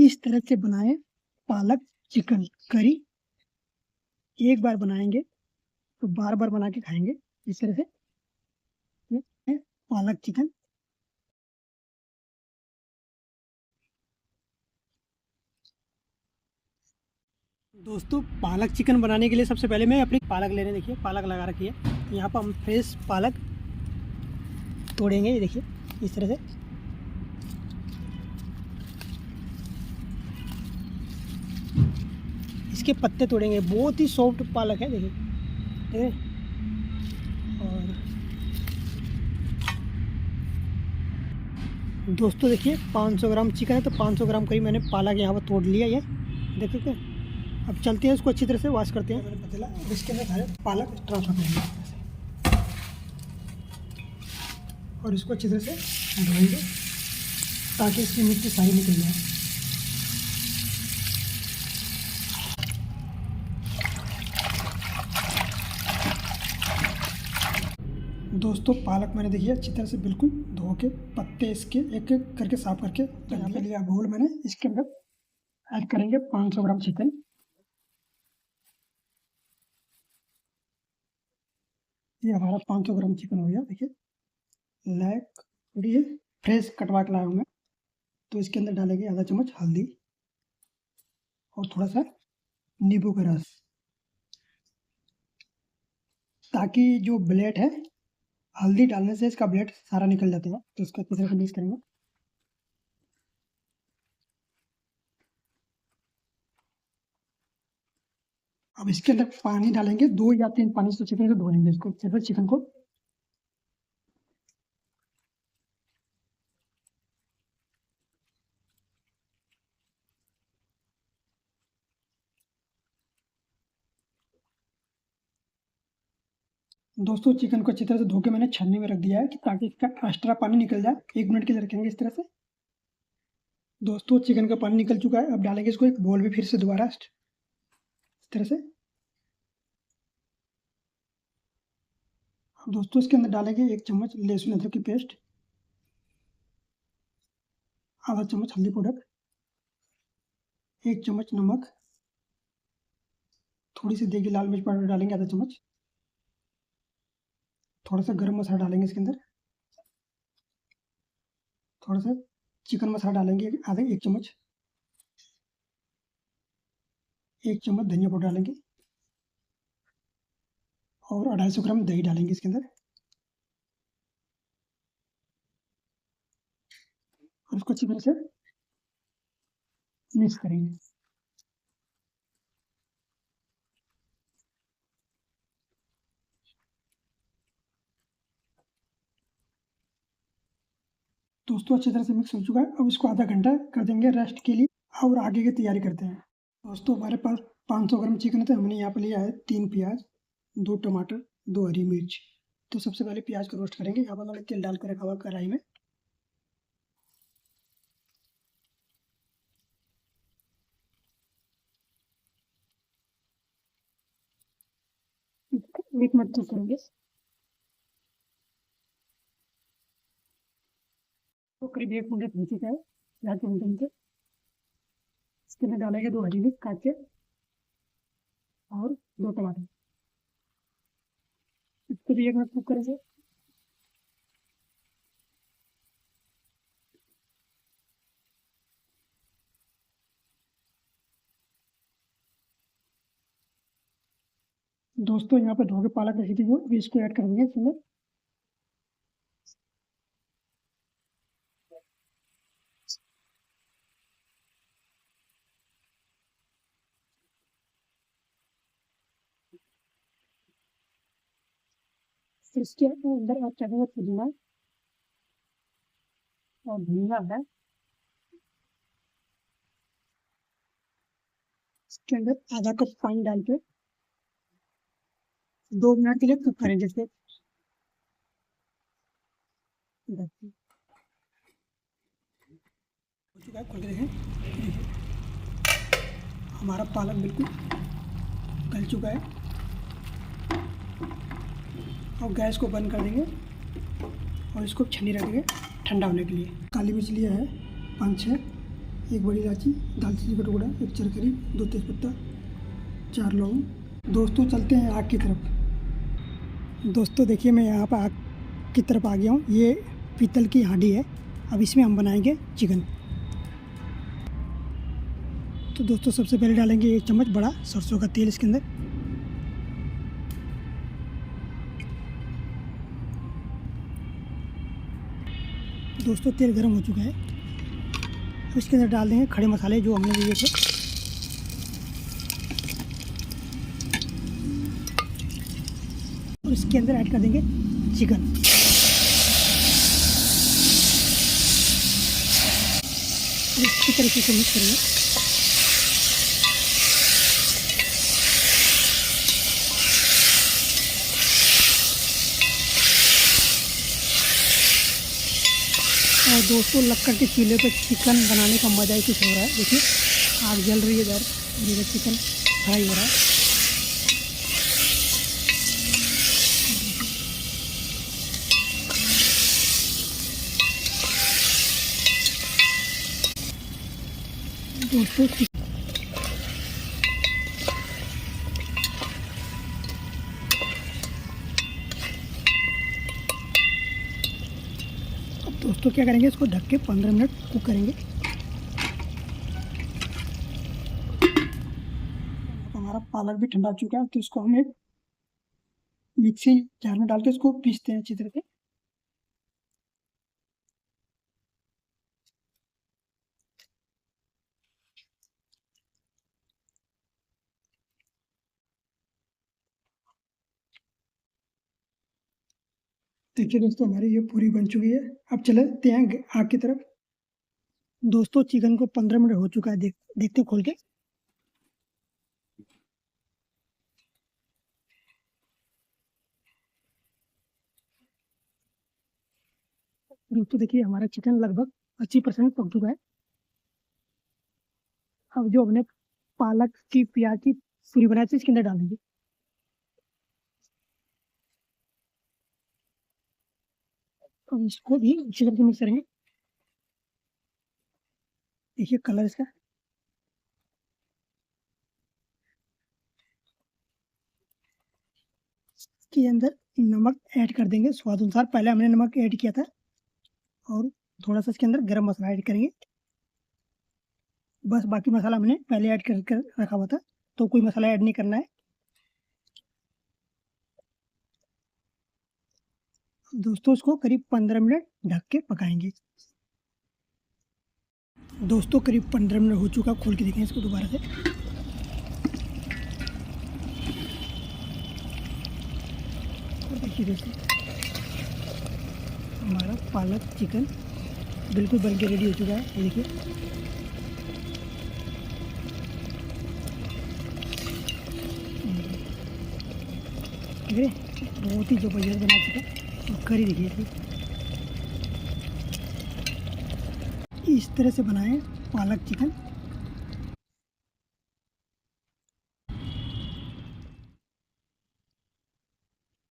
इस तरह से बनाएं पालक चिकन करी। एक बार बनाएंगे तो बार बार बना के खाएंगे। इस तरह से ये है पालक चिकन। दोस्तों, पालक चिकन बनाने के लिए सबसे पहले मैं अपनी पालक ले रहे हैं। देखिए पालक लगा रखी है। यहाँ पर हम फ्रेश पालक तोड़ेंगे। ये देखिए इस तरह से। इसके पत्ते तोड़ेंगे। बहुत ही सॉफ्ट पालक है, देखिए ठीक है। और दोस्तों देखिए 500 ग्राम चिकन है तो 500 ग्राम करीब मैंने पालक यहाँ पर तोड़ लिया। ये देख सकते हैं। अब चलते हैं, इसको अच्छी तरह से वॉश करते हैं। मैंने पतीला, इसके अंदर सारे पालक ट्रांसफर करेंगे और इसको अच्छी तरह से धोएंगे ताकि इसकी मिट्टी सारी निकल जाए। दोस्तों पालक मैंने देखिए अच्छी तरह से बिल्कुल धो के पत्ते इसके एक एक करके साफ करके यहाँ पे लिया बोल मैंने। इसके अंदर ऐड करेंगे 500 ग्राम चिकन। ये हमारा 500 ग्राम चिकन हो गया। देखिए लेग थोड़ी है फ्रेश कटवा के लाया हूँ मैं। तो इसके अंदर डालेंगे आधा चम्मच हल्दी और थोड़ा सा नींबू का रस, ताकि जो ब्लेड है हल्दी डालने से इसका ब्लेड सारा निकल जाता है। तो इसको अच्छी तरह से मिक्स करेंगे। अब इसके अंदर पानी डालेंगे 2 या 3 पानी से अच्छी तरह से धोएंगे इसको अच्छे से चिकन को। दोस्तों चिकन को अच्छी तरह से धो के मैंने छन्नी में रख दिया है कि ताकि इसका एक्स्ट्रा पानी निकल जाए। 1 मिनट के लिए रखेंगे इस तरह से। दोस्तों चिकन का पानी निकल चुका है। अब डालेंगे इसको एक बोल में फिर से दोबारा इस तरह से। अब दोस्तों इसके अंदर डालेंगे 1 चम्मच लहसुन अदरक की पेस्ट, आधा चम्मच हल्दी पाउडर, 1 चम्मच नमक, थोड़ी सी देगी लाल मिर्च पाउडर डालेंगे आधा चम्मच, थोड़ा सा गरम मसाला डालेंगे इसके अंदर, थोड़ा सा चिकन मसाला डालेंगे आधा 1 चम्मच, 1 चम्मच धनिया पाउडर डालेंगे और 250 ग्राम दही डालेंगे इसके अंदर और उसको अच्छी तरह से मिक्स करेंगे। दोस्तों अच्छी तरह से मिक्स हो चुका है। अब इसको आधा घंटा कर देंगे रेस्ट के लिए और आगे की तैयारी करते हैं। दोस्तों हमारे पास 500 ग्राम चिकन है तो हमने यहाँ पर लिया है 3 प्याज, 2 टमाटर, 2 हरी मिर्च। तो सबसे पहले प्याज को रोस्ट करेंगे। यहाँ पर मैंने तेल डाल कर रखा हुआ कढ़ाई में। एक मिनट तक करेंगे। तो करीब 1 मिनट हो चुका है प्याज को भूनते। इसके अंदर डालेंगे 2 हरी मिर्च काट के और 2 टमाटर। इसको भी 1 मिनट कुक करेंगे। दोस्तों यहाँ पर धो के पालक रखी थी जो, अभी इसको ऐड कर देंगे इसमें। फिर इसके अंदर ऐड कर देंगे पुदीना और धनिया है। इसके अंदर आधा कप पानी डाल के 2 मिनट के लिए कुक करें। जैसे हो चुका है, खोल के देखें। हमारा पालक बिल्कुल गल चुका है। और गैस को बंद कर देंगे और इसको छन्नी रख देंगे ठंडा होने के लिए। काली मिर्च लिया है 5-6, 1 बड़ी इलायची, दालचीनी का टुकड़ा, 1 चरखरी, 2 तेज़पत्ता, 4 लौंग। दोस्तों चलते हैं आग की तरफ। दोस्तों देखिए मैं यहाँ पर आग की तरफ आ गया हूँ। ये पीतल की हांडी है। अब इसमें हम बनाएंगे चिकन। तो दोस्तों सबसे पहले डालेंगे 1 चम्मच बड़ा सरसों का तेल इसके अंदर। दोस्तों तेल गर्म हो चुका है। अब इसके अंदर डाल देंगे खड़े मसाले जो हमने लिए थे। और इसके अंदर ऐड कर देंगे चिकन। इसी तरीके से मिक्स करेंगे। और दोस्तों लक्कड़ के चूल्हे पे चिकन बनाने का मज़ा ही कुछ हो रहा है। देखिए आग जल रही है इधर, इधर चिकन फ्राई हो रहा है। दोस्तों दोस्तों क्या करेंगे, इसको ढक के 15 मिनट कुक करेंगे। हमारा पालक भी ठंडा हो चुका है, तो इसको हम एक मिक्सी जार में डाल के इसको पीसते हैं अच्छी तरह से। देखिए दोस्तों हमारी ये पूरी बन चुकी है। अब चलते हैं आग की तरफ। दोस्तों चिकन को 15 मिनट हो चुका है। देखते हैं खोल के। दोस्तों देखिए हमारा चिकन लगभग 80% पक चुका है। अब जो हमने पालक की प्याज की पूरी बनाई थी इसके अंदर डाल देंगे। अब इसको भी अच्छी तरह से मिक्स करेंगे। देखिए कलर इसका। इसके अंदर नमक ऐड कर देंगे स्वाद अनुसार। पहले हमने नमक ऐड किया था। और थोड़ा सा इसके अंदर गरम मसाला ऐड करेंगे। बस बाकी मसाला हमने पहले ऐड कर रखा हुआ था, तो कोई मसाला ऐड नहीं करना है। दोस्तों इसको करीब 15 मिनट ढक के पकाएंगे। दोस्तों करीब 15 मिनट हो चुका, खोल के देखें इसको दोबारा से। और देखिए दोस्तों हमारा पालक चिकन बिल्कुल बन के रेडी हो चुका है। ये देखिए बहुत ही ज़बरदस्त बना चुका। और करी देखिए इस तरह से बनाएं पालक चिकन।